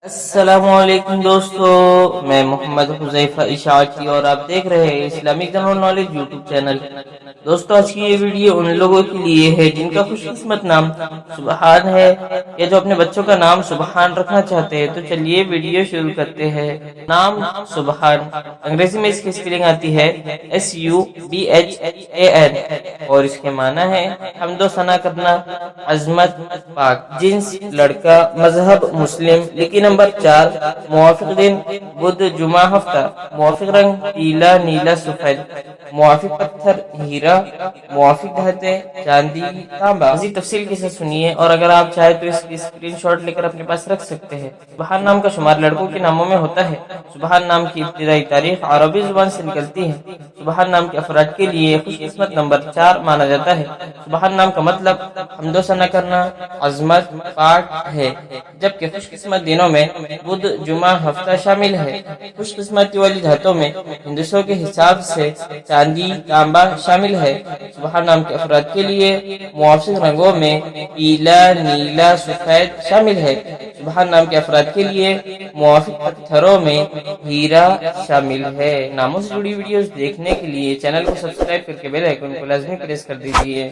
السلام علیکم دوستو، میں محمد حذیفہ اشاعتی اور آپ دیکھ رہے ہیں Islamic general knowledge YouTube channel. دوستو آج کی یہ ویڈیو ان لوگوں کے لیے ہے جن کا خوش قسمت نام سبحان ہے یا جو اپنے بچوں کا نام سبحان رکھنا چاہتے ہیں۔ تو چلیے ویڈیو شروع کرتے ہیں۔ نام سبحان، انگریزی میں اس کی اسپیلنگ آتی ہے SUBHAN اور اس کے معنی ہے حمد و ثنا کرنا، عظمت، پاک، جنس لڑکا، مذہب مسلم، لکی نمبر 4، موافق دن بدھ جمعہ ہفتہ، موافق رنگ پیلا نیلا سفید، موافق پتھر ہیرا، موافق دھاتیں چاندی تانبا۔ مزید تفصیل کے ساتھ سنیے اور اگر آپ چاہیں تو اس کی اسکرین شاٹ لے کر اپنے پاس رکھ سکتے ہیں۔ سبحان نام کا شمار لڑکوں کے ناموں میں ہوتا ہے۔ سبحان نام کی ابتدائی تاریخ عربی زبان سے نکلتی ہے۔ سبحان نام کے افراد کے لیے خوش قسمت نمبر 4 مانا جاتا ہے۔ سبحان نام کا مطلب حمد و ثنا کرنا، عظمت، پاک ہے، جبکہ خوش قسمت دنوں میں بدھ جمعہ ہفتہ شامل ہے۔ خوش قسمتی والی دھاتوں میں ہندسوں کے حساب سے چاندی تانبا شامل ہے۔ سبحان نام کے افراد کے لیے موافق رنگوں میں پیلا نیلا سفید شامل ہے۔ سبحان نام کے افراد کے لیے موافق پتھروں میں ہیرا شامل ہے۔ ناموں سے جڑی ویڈیوز دیکھنے کے لیے چینل کو سبسکرائب کر کے بیل آئیکن کو لازمی پریس کر دیجیے۔